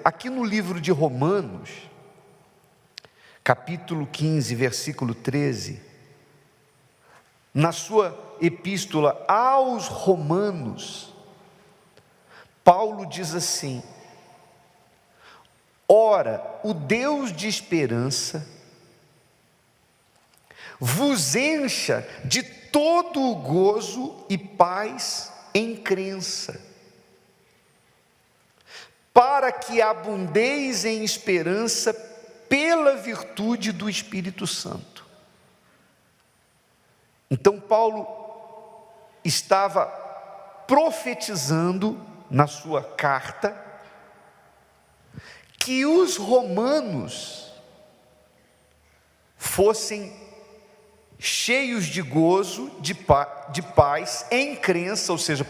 aqui no livro de Romanos, capítulo 15, versículo 13, na sua epístola aos Romanos, Paulo diz assim: ora, o Deus de esperança vos encha de todo o gozo e paz em crença, para que abundeis em esperança pela virtude do Espírito Santo. Então Paulo estava profetizando na sua carta que os romanos fossem cheios de gozo, de paz, em crença, ou seja,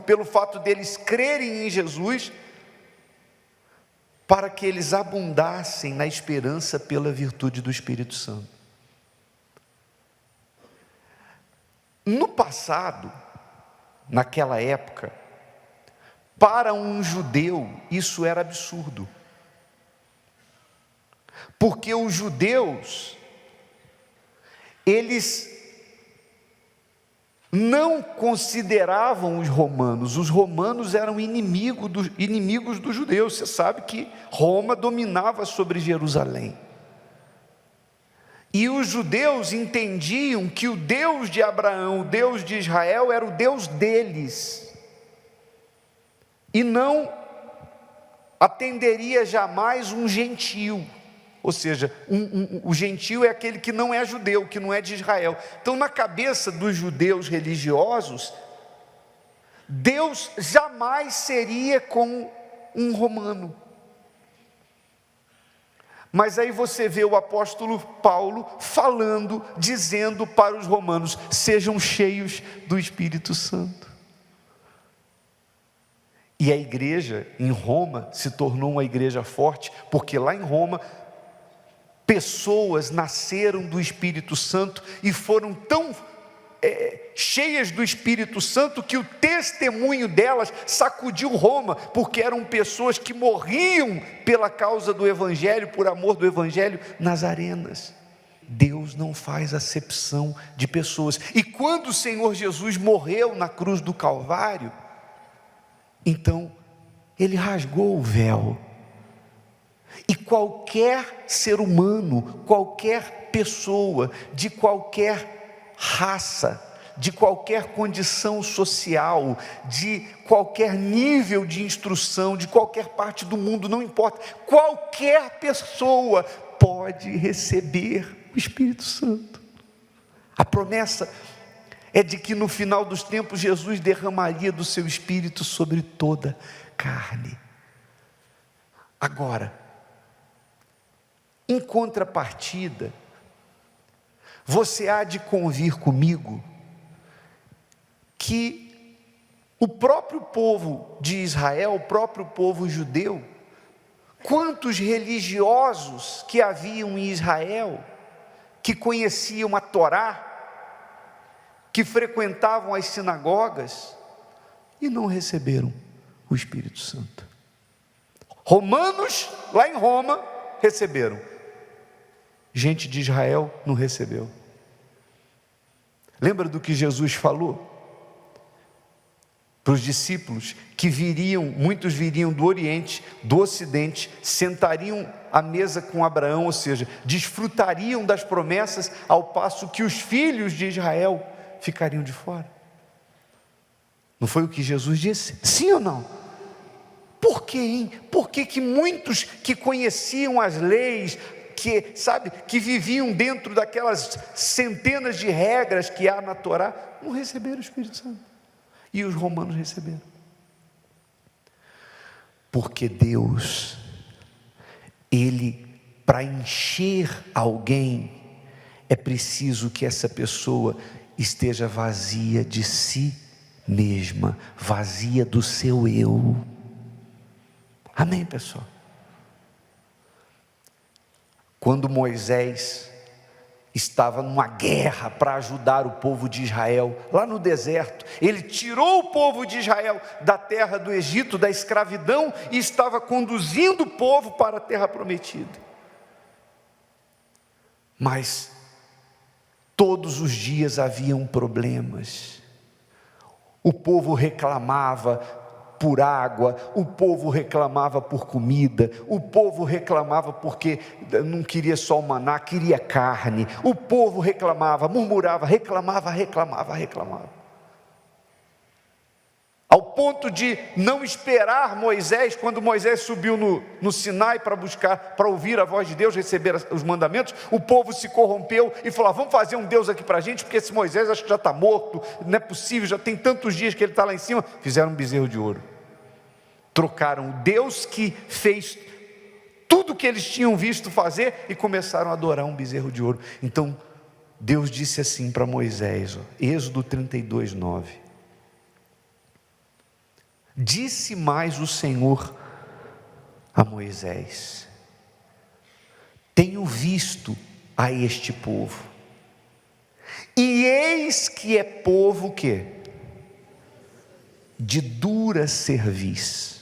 pelo fato deles crerem em Jesus, para que eles abundassem na esperança pela virtude do Espírito Santo. No passado, naquela época, para um judeu isso era absurdo, porque os judeus, eles não consideravam os romanos eram inimigos dos judeus. Você sabe que Roma dominava sobre Jerusalém, e os judeus entendiam que o Deus de Abraão, o Deus de Israel, era o Deus deles, e não atenderia jamais um gentio. Ou seja, o gentio é aquele que não é judeu, que não é de Israel. Então, na cabeça dos judeus religiosos, Deus jamais seria com um romano. Mas aí você vê o apóstolo Paulo falando, dizendo para os romanos: sejam cheios do Espírito Santo. E a igreja em Roma se tornou uma igreja forte, porque lá em Roma pessoas nasceram do Espírito Santo e foram tão cheias do Espírito Santo que o testemunho delas sacudiu Roma, porque eram pessoas que morriam pela causa do Evangelho, por amor do Evangelho, nas arenas. Deus não faz acepção de pessoas. E quando o Senhor Jesus morreu na cruz do Calvário, então Ele rasgou o véu, e qualquer ser humano, qualquer pessoa, de qualquer raça, de qualquer condição social, de qualquer nível de instrução, de qualquer parte do mundo, não importa, qualquer pessoa pode receber o Espírito Santo. A promessa é de que no final dos tempos Jesus derramaria do seu Espírito sobre toda carne. Agora, em contrapartida, você há de convir comigo que o próprio povo de Israel, o próprio povo judeu, quantos religiosos que haviam em Israel, que conheciam a Torá, que frequentavam as sinagogas e não receberam o Espírito Santo. Romanos, lá em Roma, receberam. Gente de Israel não recebeu. Lembra do que Jesus falou para os discípulos? Que muitos viriam do Oriente, do Ocidente, sentariam à mesa com Abraão, ou seja, desfrutariam das promessas, ao passo que os filhos de Israel ficariam de fora. Não foi o que Jesus disse? Sim ou não? Por quê, hein? Por que muitos que conheciam as leis, que viviam dentro daquelas centenas de regras que há na Torá, não receberam o Espírito Santo? E os romanos receberam. Porque Deus, Ele, para encher alguém, é preciso que essa pessoa esteja vazia de si mesma, vazia do seu eu. Amém, pessoal? Quando Moisés estava numa guerra para ajudar o povo de Israel, lá no deserto. Ele tirou o povo de Israel da terra do Egito, da escravidão, e estava conduzindo o povo para a terra prometida. Mas todos os dias haviam problemas. O povo reclamava por água, o povo reclamava por comida, o povo reclamava porque não queria só o maná, queria carne. O povo reclamava, murmurava, reclamava. Ao ponto de não esperar Moisés, quando Moisés subiu no Sinai para ouvir a voz de Deus, receber os mandamentos, o povo se corrompeu e falou: vamos fazer um Deus aqui para a gente, porque esse Moisés acho que já está morto, não é possível, já tem tantos dias que ele está lá em cima. Fizeram um bezerro de ouro, trocaram o Deus que fez tudo o que eles tinham visto fazer e começaram a adorar um bezerro de ouro. Então Deus disse assim para Moisés, Êxodo 32, 9: disse mais o Senhor a Moisés: tenho visto a este povo, e eis que é povo que de dura cerviz.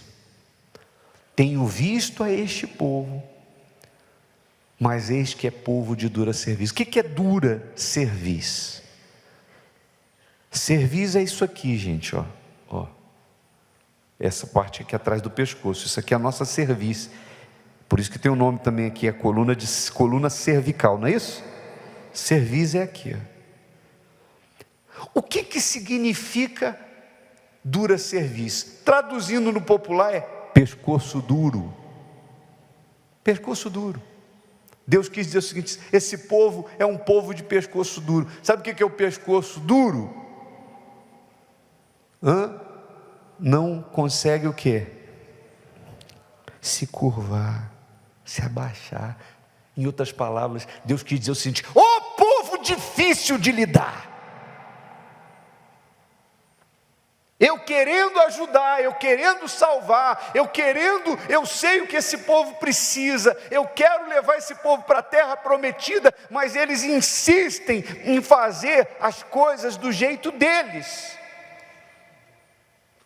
Tenho visto a este povo, mas eis que é povo de dura cerviz. O que é dura cerviz? Cerviz é isso aqui, gente, ó. Essa parte aqui atrás do pescoço, isso aqui é a nossa cerviz. Por isso que tem um nome também aqui, a coluna cervical, não é isso? Cerviz é aqui, ó. O que significa dura cerviz? Traduzindo no popular é pescoço duro. Pescoço duro. Deus quis dizer o seguinte: esse povo é um povo de pescoço duro. Sabe o que é o pescoço duro? Não consegue o quê? Se curvar, se abaixar. Em outras palavras, Deus quis dizer o seguinte: povo difícil de lidar. Eu querendo ajudar, eu querendo salvar, eu sei o que esse povo precisa, eu quero levar esse povo para a terra prometida, mas eles insistem em fazer as coisas do jeito deles.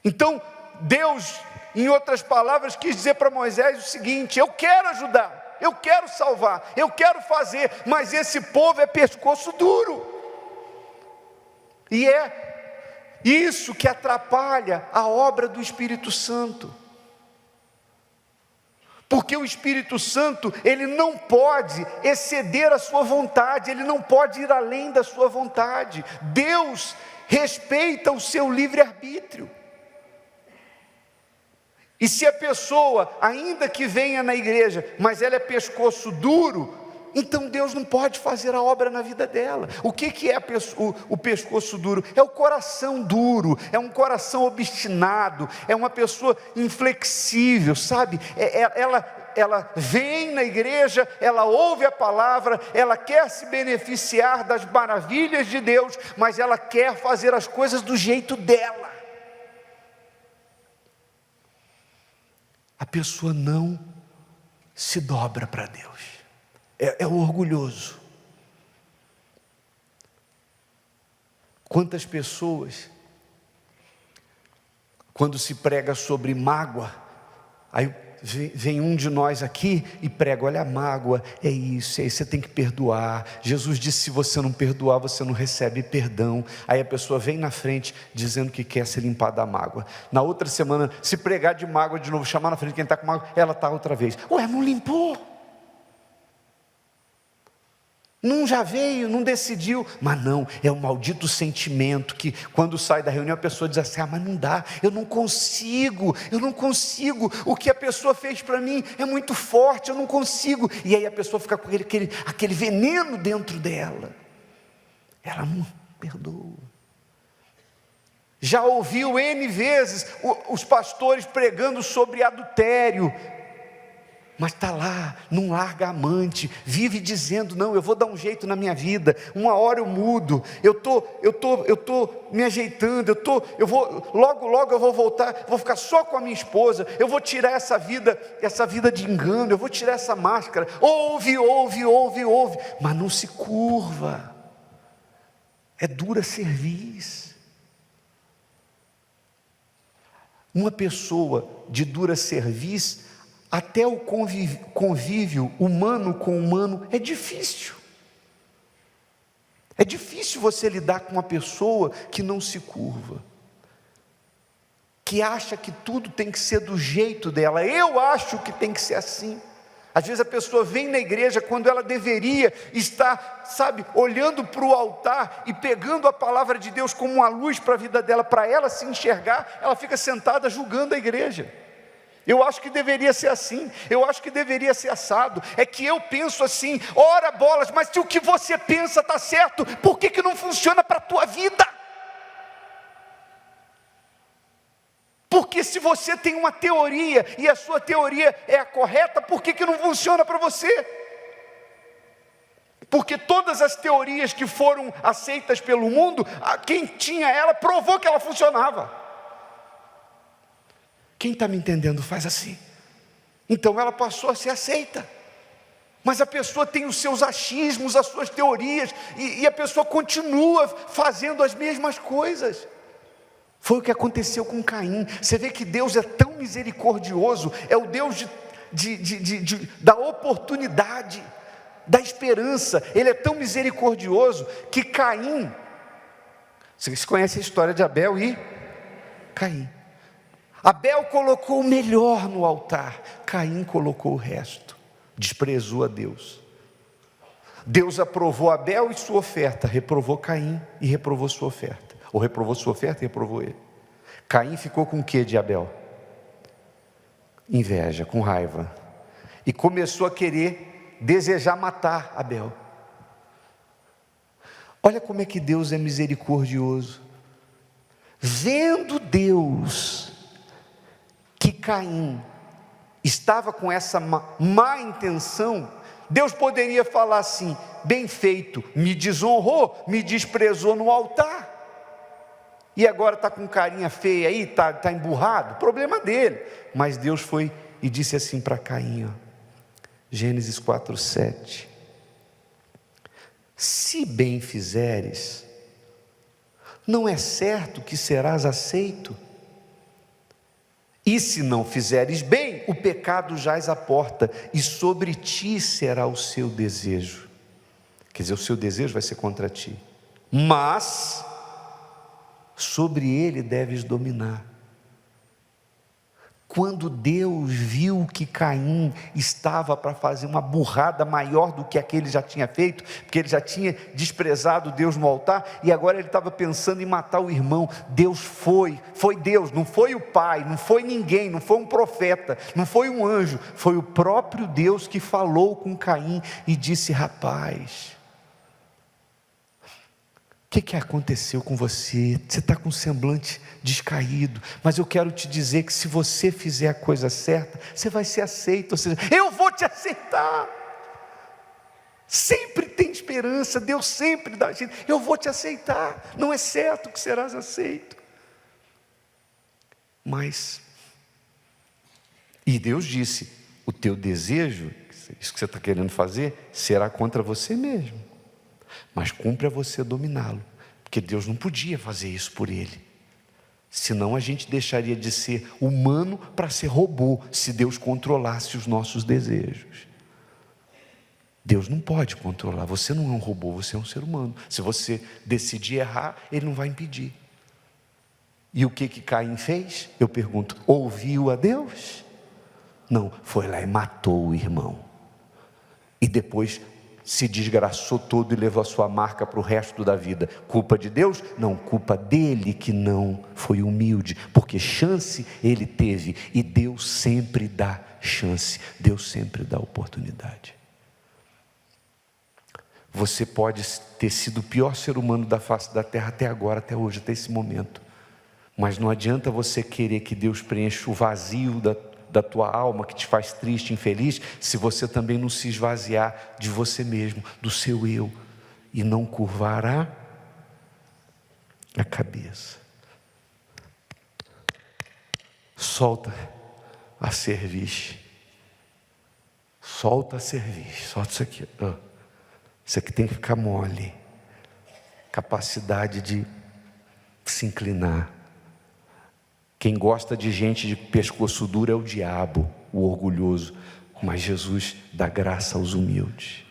Então Deus, em outras palavras, quis dizer para Moisés o seguinte: eu quero ajudar, eu quero salvar, eu quero fazer, mas esse povo é pescoço duro. E é isso que atrapalha a obra do Espírito Santo. Porque o Espírito Santo, ele não pode exceder a sua vontade, ele não pode ir além da sua vontade. Deus respeita o seu livre-arbítrio. E se a pessoa, ainda que venha na igreja, mas ela é pescoço duro, então Deus não pode fazer a obra na vida dela. O que é o pescoço duro? É o coração duro, é um coração obstinado, é uma pessoa inflexível, sabe? Ela vem na igreja, ela ouve a palavra, ela quer se beneficiar das maravilhas de Deus, mas ela quer fazer as coisas do jeito dela. A pessoa não se dobra para Deus. É o orgulhoso. Quantas pessoas, quando se prega sobre mágoa, aí vem um de nós aqui e prega: olha, a mágoa é isso, você tem que perdoar. Jesus disse: se você não perdoar, você não recebe perdão. Aí a pessoa vem na frente dizendo que quer se limpar da mágoa. Na outra semana, se pregar de mágoa de novo, chamar na frente quem está com mágoa, ela está outra vez. Ué, não limpou? Não já veio, não decidiu. Mas não, é um maldito sentimento que quando sai da reunião a pessoa diz assim: mas não dá, eu não consigo, o que a pessoa fez para mim é muito forte, eu não consigo. E aí a pessoa fica com aquele veneno dentro dela, ela não perdoa. Já ouviu N vezes os pastores pregando sobre adultério, mas está lá, não larga a amante, vive dizendo: não, eu vou dar um jeito na minha vida, uma hora eu mudo, eu tô me ajeitando, logo eu vou voltar, vou ficar só com a minha esposa, eu vou tirar essa vida de engano, eu vou tirar essa máscara. Ouve, mas não se curva, é dura cerviz. Uma pessoa de dura cerviz, até o convívio humano com humano é difícil. É difícil você lidar com uma pessoa que não se curva, que acha que tudo tem que ser do jeito dela. Eu acho que tem que ser assim. Às vezes a pessoa vem na igreja quando ela deveria estar, olhando para o altar e pegando a palavra de Deus como uma luz para a vida dela, para ela se enxergar. Ela fica sentada julgando a igreja. Eu acho que deveria ser assim, eu acho que deveria ser assado. É que eu penso assim, ora bolas, mas se o que você pensa está certo, por que não funciona para a tua vida? Porque se você tem uma teoria, e a sua teoria é a correta, por que não funciona para você? Porque todas as teorias que foram aceitas pelo mundo, quem tinha ela provou que ela funcionava. Quem está me entendendo faz assim. Então ela passou a ser aceita. Mas a pessoa tem os seus achismos, as suas teorias, e a pessoa continua fazendo as mesmas coisas. Foi o que aconteceu com Caim. Você vê que Deus é tão misericordioso, é o Deus da oportunidade, da esperança. Ele é tão misericordioso que Caim, vocês conhecem a história de Abel e Caim. Abel colocou o melhor no altar, Caim colocou o resto, desprezou a Deus. Deus aprovou Abel e sua oferta, reprovou Caim e reprovou sua oferta. Ou reprovou sua oferta e reprovou ele. Caim ficou com o que de Abel? Inveja, com raiva. E começou a querer, desejar matar Abel. Olha como é que Deus é misericordioso. Vendo Deus que Caim estava com essa má intenção, Deus poderia falar assim: bem feito, me desonrou, me desprezou no altar. E agora está com carinha feia aí, está emburrado, problema dele. Mas Deus foi e disse assim para Caim, Gênesis 4:7: se bem fizeres, não é certo que serás aceito? E se não fizeres bem, o pecado jaz à porta, e sobre ti será o seu desejo. Quer dizer, o seu desejo vai ser contra ti, mas sobre ele deves dominar. Quando Deus viu que Caim estava para fazer uma burrada maior do que aquele já tinha feito, porque ele já tinha desprezado Deus no altar, e agora ele estava pensando em matar o irmão, Deus foi Deus, não foi o pai, não foi ninguém, não foi um profeta, não foi um anjo, foi o próprio Deus que falou com Caim e disse: rapaz, o que aconteceu com você? Você está com um semblante descaído, mas eu quero te dizer que se você fizer a coisa certa, você vai ser aceito. Ou seja, eu vou te aceitar. Sempre tem esperança, Deus sempre dá jeito. Eu vou te aceitar, não é certo que serás aceito. E Deus disse: o teu desejo, isso que você está querendo fazer, será contra você mesmo. Mas cumpre a você dominá-lo, porque Deus não podia fazer isso por ele, senão a gente deixaria de ser humano para ser robô, se Deus controlasse os nossos desejos. Deus não pode controlar, você não é um robô, você é um ser humano. Se você decidir errar, Ele não vai impedir. E o que Caim fez? Eu pergunto, ouviu a Deus? Não, foi lá e matou o irmão, e depois se desgraçou todo e levou a sua marca para o resto da vida. Culpa de Deus? Não, culpa dele que não foi humilde, porque chance ele teve, e Deus sempre dá chance, Deus sempre dá oportunidade. Você pode ter sido o pior ser humano da face da terra até agora, até hoje, até esse momento, mas não adianta você querer que Deus preencha o vazio da tua alma que te faz triste, infeliz, se você também não se esvaziar de você mesmo, do seu eu, e não curvar a cabeça. Solta a cerviz. Solta a cerviz. Solta isso aqui. Isso aqui tem que ficar mole. Capacidade de se inclinar. Quem gosta de gente de pescoço duro é o diabo, o orgulhoso. Mas Jesus dá graça aos humildes.